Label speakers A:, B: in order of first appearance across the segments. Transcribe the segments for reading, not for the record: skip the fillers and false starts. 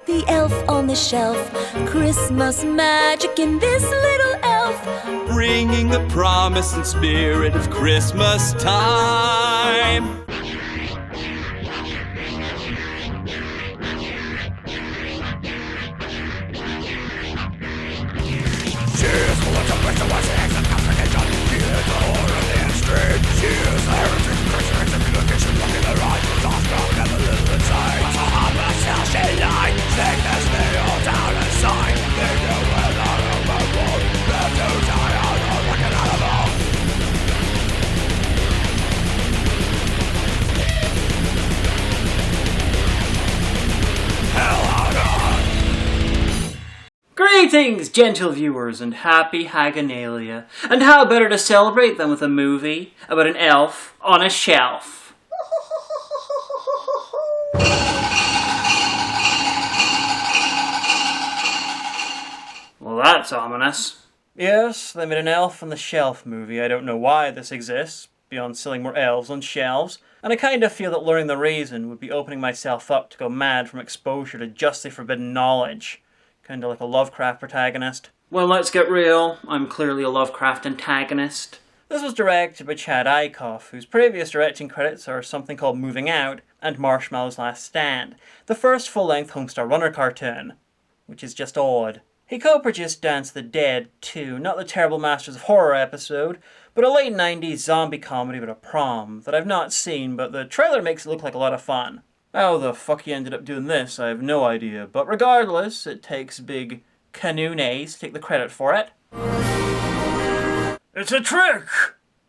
A: the elf on the shelf. Christmas magic in this little elf,
B: bringing the promise and spirit of Christmas time.
C: Cheers for what's up with the West Eggs and complication. Here's the horror of the extreme. Cheers, heritage, Christmas, and communication. Looking the right, soft ground, and the little inside. What's a harmless, shall she lie? Take this video down and sign. Think you will not overrule. If you die out or like an animal. Hell on earth.
D: Greetings, gentle viewers, and happy Haganalia. And how better to celebrate than with a movie about an elf on a shelf? Well, that's ominous. Yes, they made an elf on the shelf movie. I don't know why this exists, beyond selling more elves on shelves, and I kind of feel that learning the reason would be opening myself up to go mad from exposure to justly forbidden knowledge. Kinda like a Lovecraft protagonist. Well, let's get real. I'm clearly a Lovecraft antagonist. This was directed by Chad Eickhoff, whose previous directing credits are something called Moving Out and Marshmallow's Last Stand, the first full-length Homestar Runner cartoon, which is just odd. He co-produced Dance of the Dead too, not the terrible Masters of Horror episode, but a late 90s zombie comedy about a prom that I've not seen, but the trailer makes it look like a lot of fun. How the fuck he ended up doing this, I have no idea, but regardless, it takes big Canoonies to take the credit for it. It's a trick!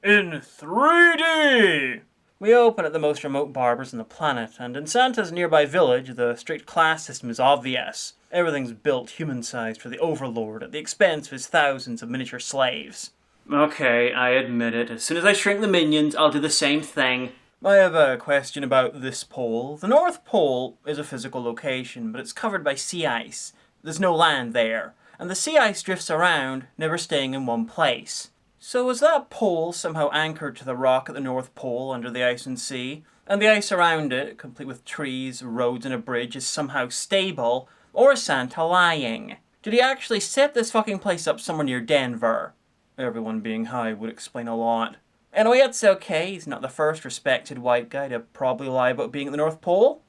D: In 3D! We open at the most remote barbers on the planet, and in Santa's nearby village, the strict class system is obvious. Everything's built human-sized for the overlord at the expense of his thousands of miniature slaves. Okay, I admit it. As soon as I shrink the minions, I'll do the same thing. I have a question about this pole. The North Pole is a physical location, but it's covered by sea ice. There's no land there, and the sea ice drifts around, never staying in one place. So is that pole somehow anchored to the rock at the North Pole under the ice and sea, and the ice around it, complete with trees, roads and a bridge, is somehow stable, or is Santa lying? Did he actually set this fucking place up somewhere near Denver? Everyone being high would explain a lot. Anyway, it's okay, he's not the first respected white guy to probably lie about being at the North Pole.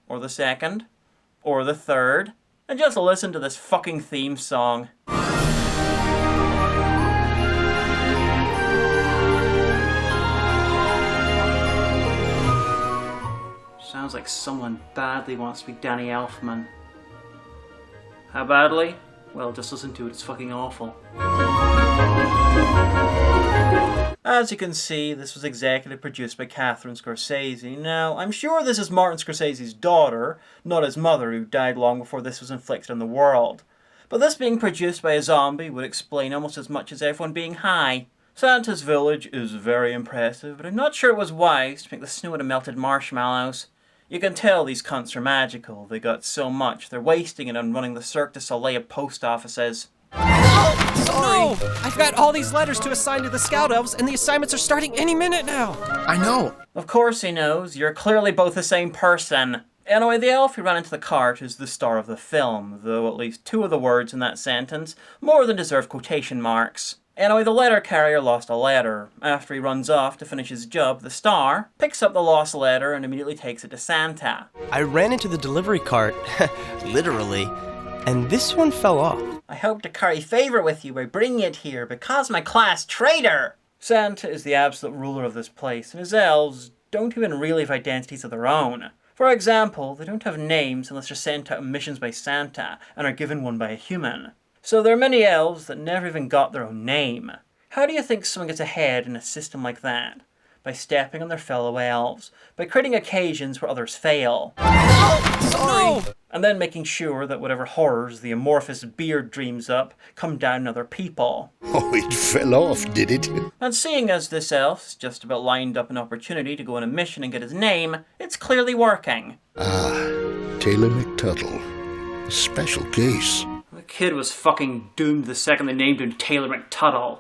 D: Or the second. Or the third. And just listen to this fucking theme song. Sounds like someone badly wants to be Danny Elfman. How badly? Well, just listen to it, it's fucking awful. As you can see, this was executive produced by Catherine Scorsese. Now, I'm sure this is Martin Scorsese's daughter, not his mother, who died long before this was inflicted on the world. But this being produced by a zombie would explain almost as much as everyone being high. Santa's village is very impressive, but I'm not sure it was wise to make the snow out of melted marshmallows. You can tell these cunts are magical. They got so much, they're wasting it on running the Cirque du Soleil of post offices.
E: Oh, sorry! No! I've got all these letters to assign to the Scout Elves, and the assignments are starting any minute now!
C: I know!
D: Of course he knows. You're clearly both the same person. Anyway, the elf who ran into the cart is the star of the film, though at least two of the words in that sentence more than deserve quotation marks. Anyway, the letter carrier lost a letter. After he runs off to finish his job, the star picks up the lost letter and immediately takes it to Santa.
E: I ran into the delivery cart, literally, and this one fell off.
D: I hope to curry favor with you by bringing it here because my class traitor! Santa is the absolute ruler of this place, and his elves don't even really have identities of their own. For example, they don't have names unless they're sent out on missions by Santa and are given one by a human. So there are many elves that never even got their own name. How do you think someone gets ahead in a system like that? By stepping on their fellow elves, by creating occasions where others fail.
E: Oh, sorry!
D: No! And then making sure that whatever horrors the amorphous beard dreams up come down on other people.
C: Oh, it fell off, did it?
D: And seeing as this elf's just about lined up an opportunity to go on a mission and get his name, it's clearly working.
C: Ah, Taylor McTuttle. A special case.
D: The kid was fucking doomed the second they named him Taylor McTuttle.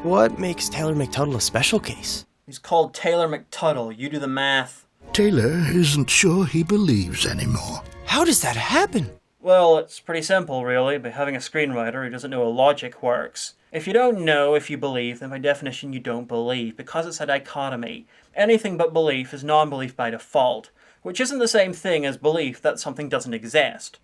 E: What makes Taylor McTuttle a special case?
D: He's called Taylor McTuttle. You do the math.
C: Taylor isn't sure he believes anymore.
E: How does that happen?
D: Well, it's pretty simple, really, by having a screenwriter who doesn't know how logic works. If you don't know if you believe, then by definition you don't believe, because it's a dichotomy. Anything but belief is non-belief by default, which isn't the same thing as belief that something doesn't exist.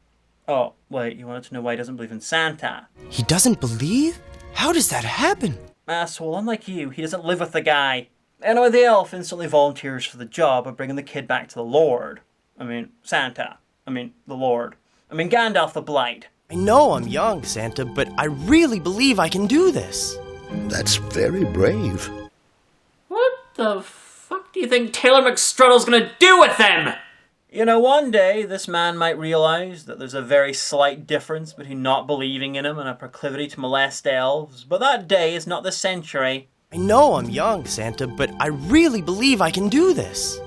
D: Oh, wait, you wanted to know why he doesn't believe in Santa?
E: He doesn't believe? How does that happen?
D: Asshole, unlike you, he doesn't live with the guy. Anyway, the elf instantly volunteers for the job of bringing the kid back to the Lord. Santa. The Lord. Gandalf the Blight.
E: I know I'm young, Santa, but I really believe I can do this.
C: That's very brave.
D: What the fuck do you think Taylor McStruddle's gonna do with him? You know, one day this man might realize that there's a very slight difference between not believing in him and a proclivity to molest elves, but that day is not this century.
E: I know I'm young, Santa, but I really believe I can do this.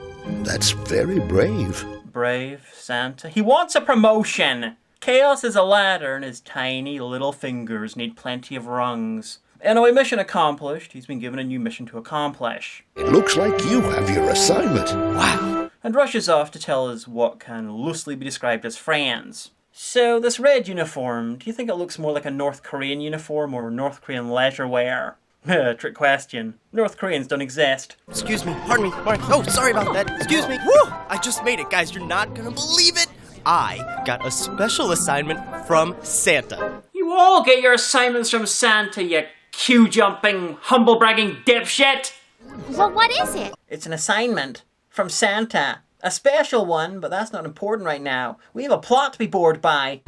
C: That's very brave.
D: Brave Santa. He wants a promotion. Chaos is a ladder and his tiny little fingers need plenty of rungs. Anyway, mission accomplished. He's been given a new mission to accomplish.
C: It looks like you have your assignment.
E: Wow.
D: And rushes off to tell us what can loosely be described as friends. So, this red uniform, do you think it looks more like a North Korean uniform or North Korean leisure wear? Trick question. North Koreans don't exist.
E: Excuse me, pardon me. Oh, sorry about that. Excuse me. Woo! I just made it, guys. You're not gonna believe it. I got a special assignment from Santa.
D: You all get your assignments from Santa, you queue-jumping, humble-bragging dipshit!
F: Well, what is it?
D: It's an assignment from Santa. A special one, but that's not important right now. We have a plot to be bored by.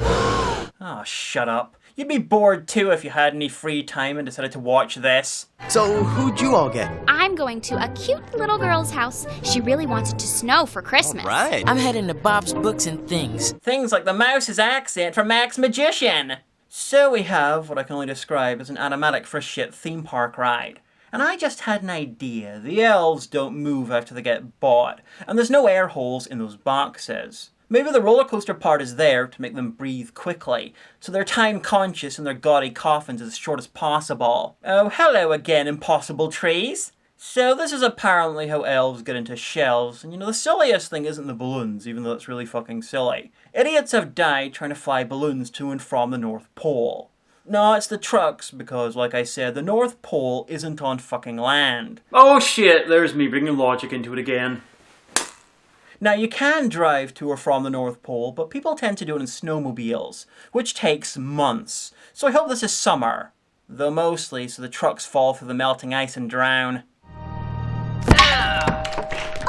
D: Oh, shut up. You'd be bored too if you had any free time and decided to watch this.
E: So, who'd you all get?
F: I'm going to a cute little girl's house. She really wants it to snow for Christmas.
E: Right.
G: I'm heading to Bob's Books and Things.
D: Things like the mouse's accent from Max Magician. So we have what I can only describe as an automatic for a shit theme park ride. And I just had an idea. The elves don't move after they get bought, and there's no air holes in those boxes. Maybe the roller coaster part is there to make them breathe quickly, so they're time conscious and their gaudy coffins as short as possible. Oh, hello again, impossible trees! So this is apparently how elves get into shells, and the silliest thing isn't the balloons, even though it's really fucking silly. Idiots have died trying to fly balloons to and from the North Pole. No, it's the trucks, because, like I said, the North Pole isn't on fucking land. Oh shit, there's me bringing logic into it again. Now, you can drive to or from the North Pole, but people tend to do it in snowmobiles, which takes months. So I hope this is summer. Though mostly so the trucks fall through the melting ice and drown.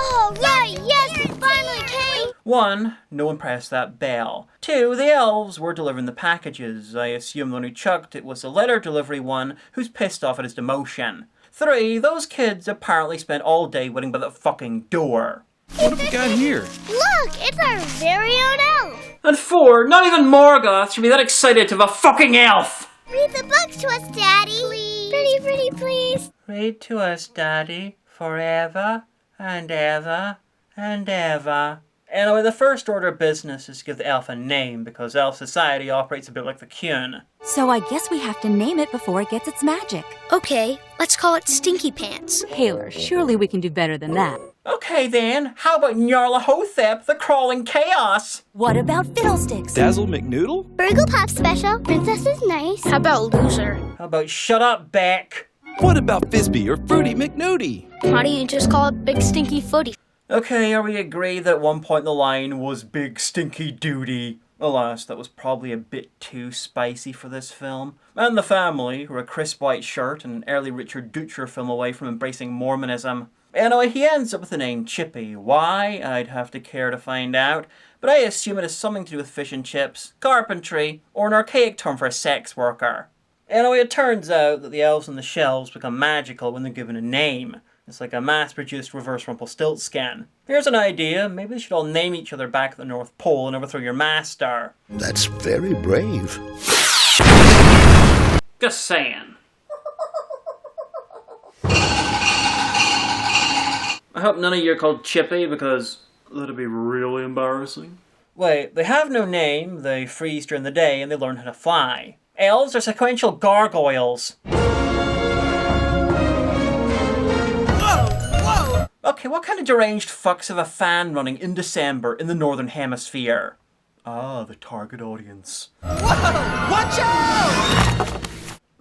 F: Oh, right, yes, it finally came!
D: 1, no one pressed that bell. 2, the elves were delivering the packages. I assume the one who chucked it was the letter delivery one who's pissed off at his demotion. 3, those kids apparently spent all day waiting by the fucking door.
B: What have we got here?
F: Look, it's our very own elf!
D: And 4, not even Morgoth should be that excited to have a fucking elf!
F: Read the books to us, Daddy! Please! Pretty, pretty, please!
D: Read to us, Daddy, forever and ever and ever. Anyway, the first order of business is to give the elf a name, because elf society operates a bit like the Kyun.
A: So I guess we have to name it before it gets its magic.
F: Okay, let's call it Stinky Pants.
A: Taylor, surely we can do better than that.
D: Okay then, how about Nyarlathotep, the Crawling Chaos?
A: What about Fiddlesticks?
B: Dazzle McNoodle?
F: Burgle Pop Special. Princess is nice. How about Loser?
D: How about Shut Up, Beck?
B: What about Fizbee or Fruity McNudie?
F: Why don't you just call it Big Stinky Footy?
D: Okay, are we agreed that at one point the line was Big Stinky Duty? Alas, that was probably a bit too spicy for this film. And the family, who are a crisp white shirt and an early Richard Dutcher film away from embracing Mormonism. Anyway, he ends up with the name Chippy. Why? I'd have to care to find out. But I assume it has something to do with fish and chips, carpentry, or an archaic term for a sex worker. Anyway, it turns out that the elves on the shelves become magical when they're given a name. It's like a mass-produced reverse Rumpelstiltskin. Here's an idea. Maybe they should all name each other back at the North Pole and overthrow your master.
C: That's very brave.
D: Just saying. I hope none of you are called Chippy, because that'd be really embarrassing. Wait, they have no name, they freeze during the day, and they learn how to fly. Elves are sequential gargoyles.
E: Oh,
D: Okay, what kind of deranged fucks have a fan running in December in the Northern Hemisphere? Ah, the target audience.
E: Whoa! Watch out!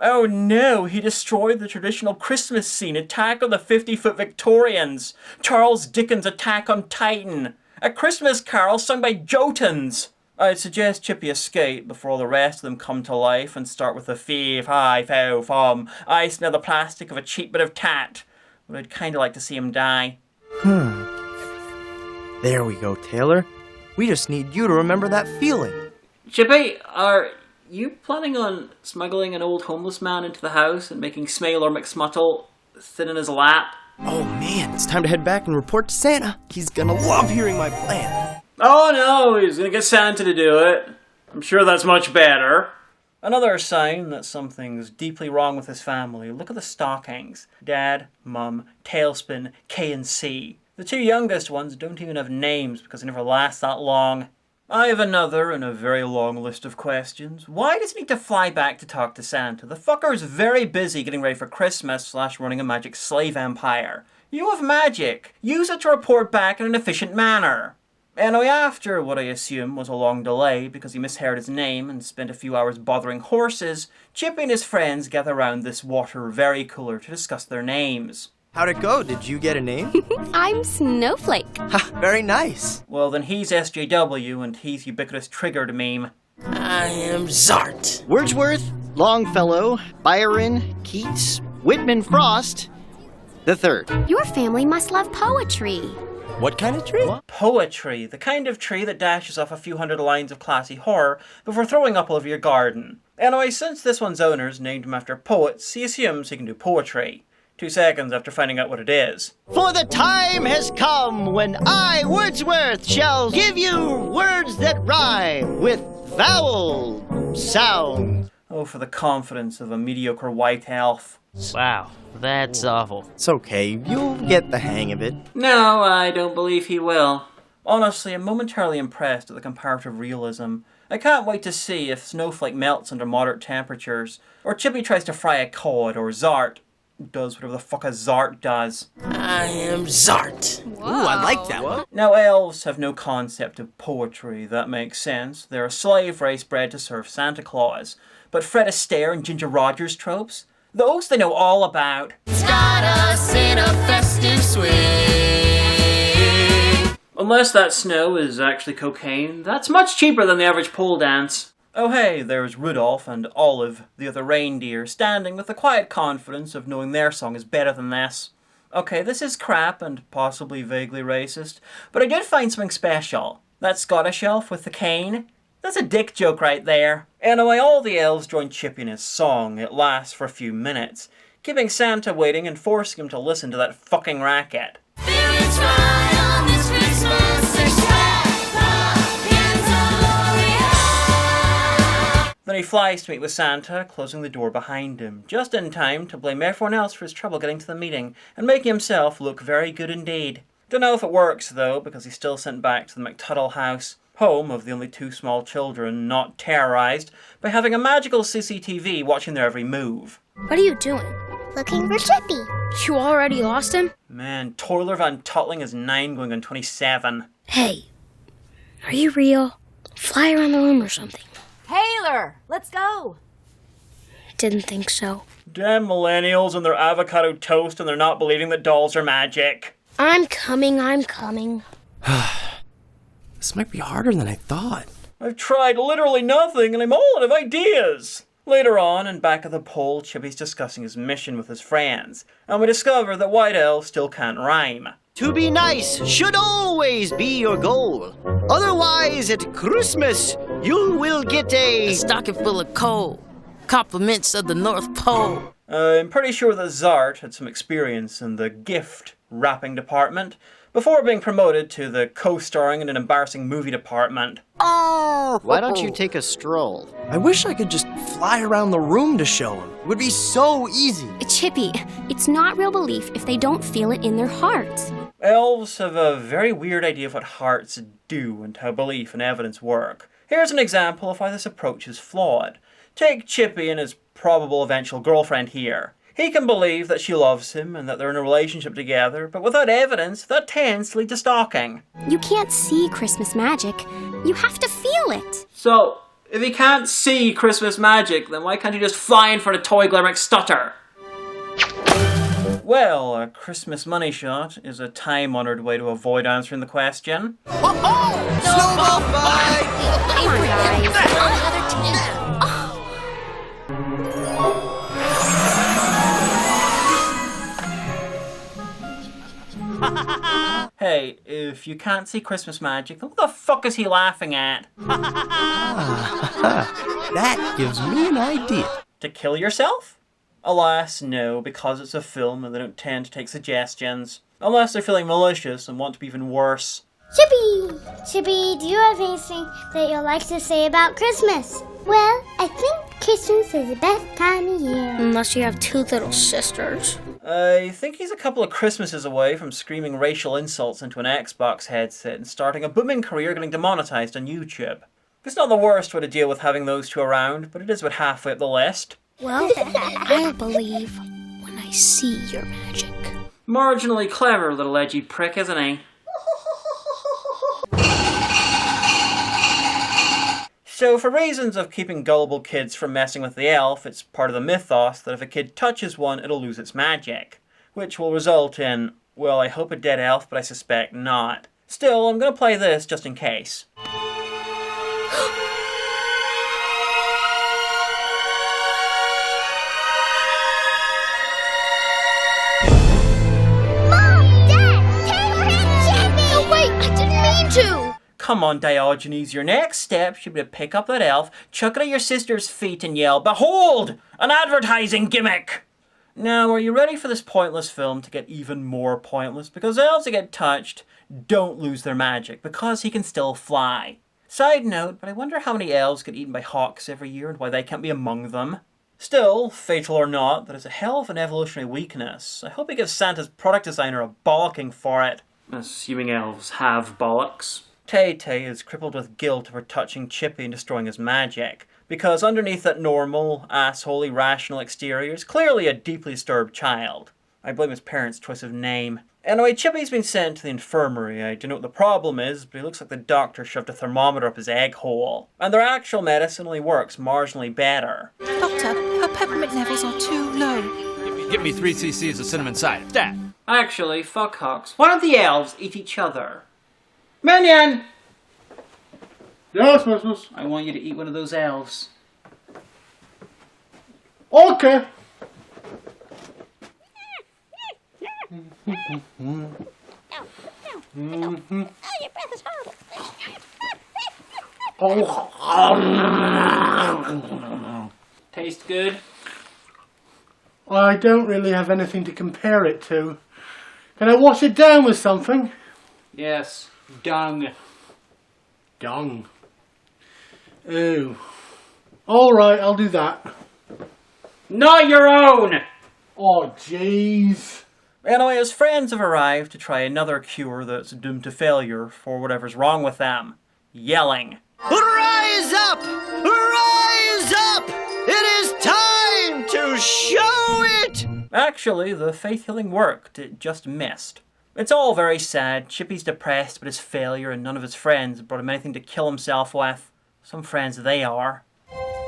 D: Oh no, he destroyed the traditional Christmas scene, Attack on the 50-Foot Victorians, Charles Dickens' Attack on Titan, a Christmas carol sung by Jotuns. I'd suggest Chippy escape before all the rest of them come to life and start with a fee, fi, fow, fum, I smell the plastic of a cheap bit of tat. But I'd kinda like to see him die.
E: There we go, Taylor. We just need you to remember that feeling.
D: Chippy, are you planning on smuggling an old homeless man into the house and making Smail or McSmuttle sit in his lap?
E: Oh man, it's time to head back and report to Santa. He's gonna love hearing my plan.
D: Oh no, he's gonna get Santa to do it. I'm sure that's much better. Another sign that something's deeply wrong with his family. Look at the stockings. Dad, Mum, Tailspin, K and C. The two youngest ones don't even have names because they never last that long. I have another and a very long list of questions. Why does he need to fly back to talk to Santa? The fucker's very busy getting ready for Christmas / running a magic slave empire. You have magic. Use it to report back in an efficient manner. Anyway, after what I assume was a long delay because he misheard his name and spent a few hours bothering horses, Chippy and his friends gather around this water very cooler to discuss their names.
E: How'd it go? Did you get a name?
F: I'm Snowflake.
E: Ha, very nice.
D: Well, then he's SJW and he's Ubiquitous Triggered meme.
G: I am Zart.
H: Wordsworth, Longfellow, Byron, Keats, Whitman Frost, the third.
F: Your family must love poetry.
E: What kind of tree?
D: Poetry, the kind of tree that dashes off a few hundred lines of classy horror before throwing up all over your garden. Anyway, since this one's owner's named him after poets, he assumes he can do poetry. 2 seconds after finding out what it is.
H: For the time has come when I, Wordsworth, shall give you words that rhyme with vowel sounds.
D: Oh, for the confidence of a mediocre white elf.
G: Wow, that's awful.
E: It's okay, you'll get the hang of it.
D: No, I don't believe he will. Honestly, I'm momentarily impressed at the comparative realism. I can't wait to see if Snowflake melts under moderate temperatures, or Chippy tries to fry a cod, or Zart does whatever the fuck a Zart does.
G: I am Zart.
E: Ooh, I like that one.
D: Now, elves have no concept of poetry. That makes sense. They're a slave race bred to serve Santa Claus. But Fred Astaire and Ginger Rogers tropes? Those they know all about.
G: Start us in a festive swing.
D: Unless that snow is actually cocaine, that's much cheaper than the average pole dance. Oh hey, there's Rudolph and Olive, the other reindeer, standing with the quiet confidence of knowing their song is better than this. Okay, this is crap and possibly vaguely racist, but I did find something special. That Scottish elf with the cane? That's a dick joke right there. Anyway, all the elves join Chippy in his song. It lasts for a few minutes, keeping Santa waiting and forcing him to listen to that fucking racket.
A: Spirits ride on this Christmas, they're spread the
D: Then he flies to meet with Santa, closing the door behind him, just in time to blame everyone else for his trouble getting to the meeting, and making himself look very good indeed. Don't know if it works, though, because he's still sent back to the McTuttle house, home of the only 2 small children not terrorized by having a magical CCTV watching their every move.
F: What are you doing?
I: Looking for Chippy.
F: You already lost him?
D: Man, Toiler Van Tutling is 9 going on 27.
F: Hey, are you real? Fly around the room or something.
J: Taylor, let's go.
F: Didn't think so.
D: Damn millennials and their avocado toast and they're not believing that dolls are magic.
F: I'm coming.
E: This might be harder than I thought.
D: I've tried literally nothing and I'm all out of ideas. Later on, and back at the pole, Chippy's discussing his mission with his friends, and we discover that White Elf still can't rhyme.
H: To be nice should always be your goal. Otherwise, at Christmas, you will get
G: A stocking full of coal. Compliments of the North Pole.
D: I'm pretty sure that Zart had some experience in the gift wrapping department before being promoted to the co-starring in an embarrassing movie department.
H: Oh! Why don't you take a stroll?
E: I wish I could just fly around the room to show him. It would be so easy.
F: Chippy, it's not real belief if they don't feel it in their hearts.
D: Elves have a very weird idea of what hearts do and how belief and evidence work. Here's an example of why this approach is flawed. Take Chippy and his probable eventual girlfriend here. He can believe that she loves him and that they're in a relationship together, but without evidence, that tends to lead to stalking.
F: You can't see Christmas magic. You have to feel it.
D: So, if he can't see Christmas magic, then why can't he just fly in for the toy Glimerick stutter? Well, a Christmas money shot is a time-honored way to avoid answering the question.
E: Snowball fight!
F: Come on, guys. Another team.
D: Hey, if you can't see Christmas magic, then what the fuck is he laughing at?
E: That gives me an idea.
D: To kill yourself? Alas, no, because it's a film and they don't tend to take suggestions. Unless they're feeling malicious and want to be even worse.
I: Chippy! Chippy, do you have anything that you'd like to say about Christmas? Well, I think Christmas is the best time of year.
F: Unless you have two little sisters.
D: I think he's a couple of Christmases away from screaming racial insults into an Xbox headset and starting a booming career getting demonetized on YouTube. It's not the worst way to deal with having those two around, but it is about halfway up the list.
F: Well, I'll believe when I see your magic.
D: Marginally clever, little edgy prick, isn't he? So, for reasons of keeping gullible kids from messing with the elf, it's part of the mythos that if a kid touches one, it'll lose its magic. Which will result in, well, I hope a dead elf, but I suspect not. Still, I'm gonna play this just in case. Come on, Diogenes, your next step should be to pick up that elf, chuck it at your sister's feet and yell, "Behold! An advertising gimmick!" Now, are you ready for this pointless film to get even more pointless? Because elves that get touched don't lose their magic, because he can still fly. Side note, but I wonder how many elves get eaten by hawks every year and why they can't be among them. Still, fatal or not, that is a hell of an evolutionary weakness. I hope he gives Santa's product designer a bollocking for it. Assuming elves have bollocks. Tay-Tay is crippled with guilt over touching Chippy and destroying his magic, because underneath that normal, assholey, rational exterior is clearly a deeply disturbed child. I blame his parents' choice of name. Anyway, Chippy's been sent to the infirmary. I don't know what the problem is, but he looks like the doctor shoved a thermometer up his egg hole. And their actual medicine only works marginally better.
K: Doctor, her peppermint levels are too low.
B: Give me 3 cc's of cinnamon cider. Dad.
D: Actually, fuck hawks. Why don't the elves eat each other? Minion!
L: Yes, Mrs.
D: I want you to eat one of those elves.
L: Okay.
I: Your breath is horrible.
D: Taste good?
L: I don't really have anything to compare it to. Can I wash it down with something?
D: Yes. Dung.
L: Dung. Ooh. Alright, I'll do that.
D: Not your own!
L: Oh, jeez.
D: Anyway, his friends have arrived to try another cure that's doomed to failure for whatever's wrong with them. Yelling.
H: Rise up! Rise up! It is time to show it!
D: Actually, the faith healing worked. It just missed. It's all very sad. Chippy's depressed about his failure and none of his friends brought him anything to kill himself with. Some friends they are.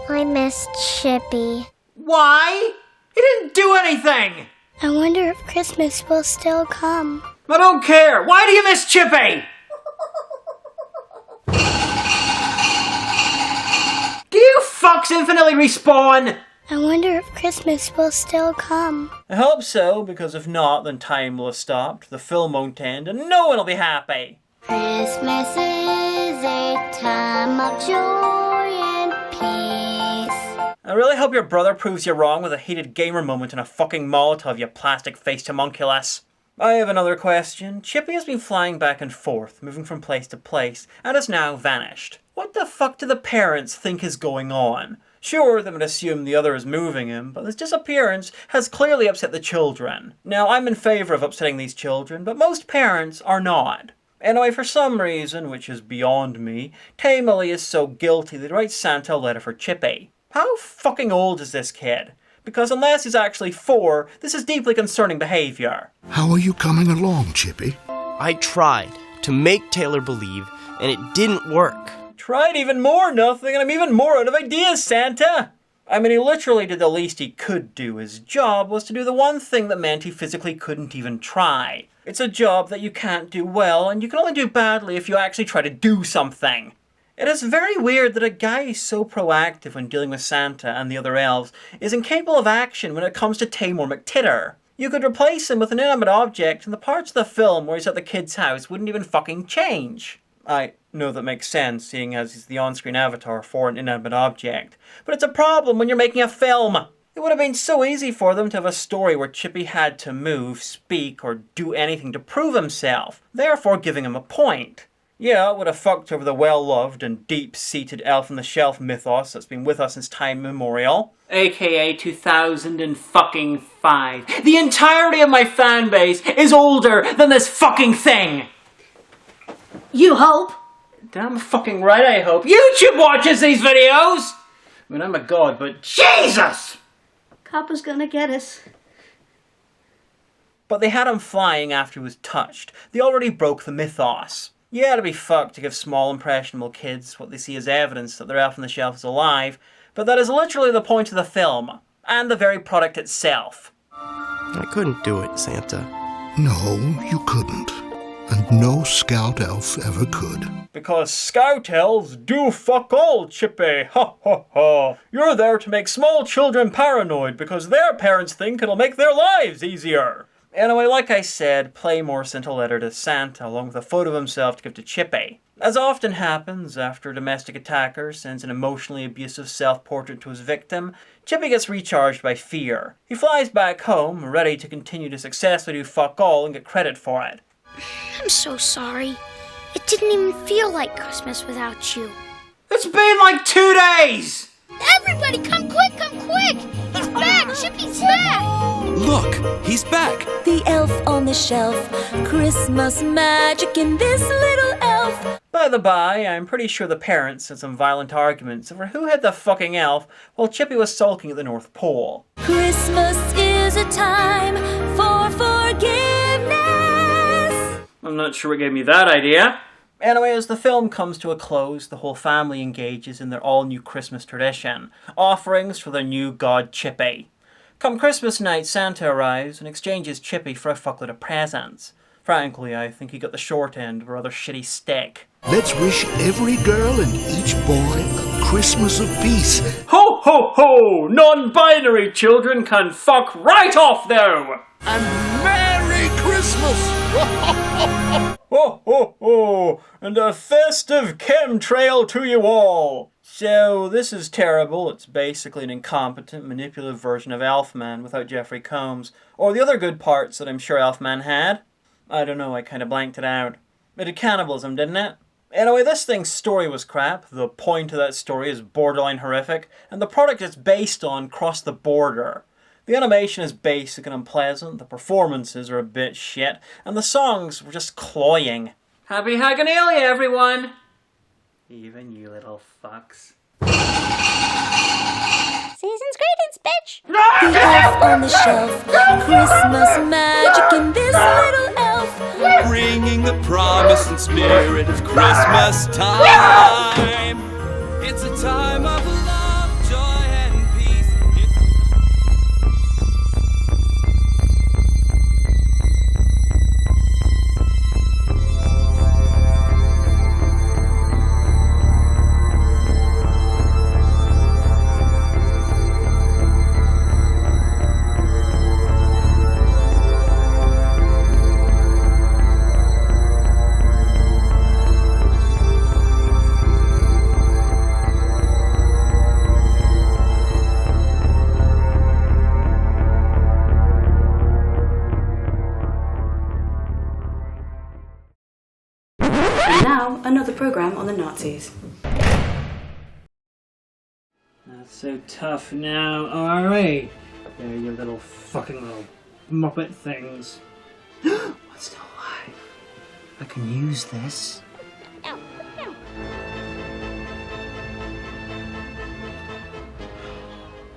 I: I miss Chippy.
D: Why? He didn't do anything!
I: I wonder if Christmas will still come.
D: I don't care! Why do you miss Chippy? Do you fucks infinitely respawn?
I: I wonder if Christmas will still come.
D: I hope so, because if not, then time will have stopped, the film won't end, and no one will be happy.
I: Christmas is a time of joy and peace.
D: I really hope your brother proves you wrong with a heated gamer moment and a fucking Molotov, you plastic-faced homunculus. I have another question. Chippy has been flying back and forth, moving from place to place, and has now vanished. What the fuck do the parents think is going on? Sure, they would assume the other is moving him, but this disappearance has clearly upset the children. Now, I'm in favour of upsetting these children, but most parents are not. Anyway, for some reason, which is beyond me, Tamily is so guilty they write Santa a letter for Chippy. How fucking old is this kid? because unless he's actually 4, this is deeply concerning behavior.
M: How are you coming along, Chippy?
E: I tried to make Taylor believe, and it didn't work.
D: Tried even more nothing, and I'm even more out of ideas, Santa! I mean, he literally did the least he could do. His job was to do the one thing that meant he physically couldn't even try. It's a job that you can't do well, and you can only do badly if you actually try to do something. It is very weird that a guy who's so proactive when dealing with Santa and the other elves is incapable of action when it comes to Tamor McTitter. You could replace him with an inanimate object, and the parts of the film where he's at the kid's house wouldn't even fucking change. I know that makes sense, seeing as he's the on-screen avatar for an inanimate object. But it's a problem when you're making a film. It would have been so easy for them to have a story where Chippy had to move, speak, or do anything to prove himself, therefore giving him a point. Yeah, it would have fucked over the well-loved and deep-seated elf-on-the-shelf mythos that's been with us since time immemorial. AKA 2005. The entirety of my fan base is older than this fucking thing!
J: You hope?
D: Damn fucking right I hope. YouTube watches these videos! I mean, I'm a god, but Jesus!
J: Copper's gonna get us.
D: But they had him flying after he was touched. They already broke the mythos. Yeah, it'd be fucked to give small, impressionable kids what they see as evidence that their elf on the shelf is alive, but that is literally the point of the film, and the very product itself.
E: I couldn't do it, Santa.
M: No, you couldn't. And no scout elf ever could.
D: Because scout elves do fuck all, Chippy. Ha ha ha. You're there to make small children paranoid because their parents think it'll make their lives easier. Anyway, like I said, Playmore sent a letter to Santa along with a photo of himself to give to Chippy. As often happens after a domestic attacker sends an emotionally abusive self-portrait to his victim, Chippy gets recharged by fear. He flies back home, ready to continue to successfully do fuck all and get credit for it.
F: I'm so sorry. It didn't even feel like Christmas without you.
D: It's been like 2 days!
F: Everybody, come quick, come quick! He's back! Chippy's back!
B: Look, he's back!
A: The elf on the shelf, Christmas magic in this little elf.
D: By the by, I'm pretty sure the parents had some violent arguments over who had the fucking elf while Chippy was sulking at the North Pole.
A: Christmas is a time for forgiveness.
D: I'm not sure what gave me that idea. Anyway, as the film comes to a close, the whole family engages in their all-new Christmas tradition, offerings for their new god Chippy. Come Christmas night, Santa arrives and exchanges Chippy for a fuckload of presents. Frankly, I think he got the short end of a rather shitty stick.
M: Let's wish every girl and each boy a Christmas of peace.
D: Ho ho ho! Non-binary children can fuck right off though!
M: And Merry Christmas!
D: Ho ho ho! And a festive chemtrail to you all! So, this is terrible. It's basically an incompetent, manipulative version of Elfman without Jeffrey Combs, or the other good parts that I'm sure Elfman had. I don't know, I kinda blanked it out. It did cannibalism, didn't it? Anyway, this thing's story was crap, the point of that story is borderline horrific, and the product it's based on crossed the border. The animation is basic and unpleasant, the performances are a bit shit, and the songs were just cloying. Happy Haganalia, everyone! Even you little fucks.
I: Season's greetings, bitch!
A: The elf on the shelf, Christmas magic in this little elf.
B: Bringing the promise and spirit of Christmas time. It's a time of love, joy, and peace.
N: Now, another program on the Nazis.
D: That's so tough now. Alright. There, you little fucking little Muppet things. What's still alive? I can use this.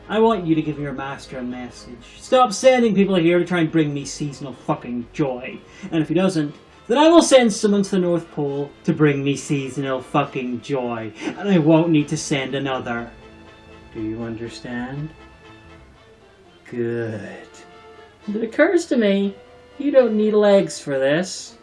D: I want you to give your master a message. Stop sending people here to try and bring me seasonal fucking joy. And if he doesn't, then I will send someone to the North Pole to bring me seasonal fucking joy. And I won't need to send another. Do you understand? Good. And it occurs to me, you don't need legs for this.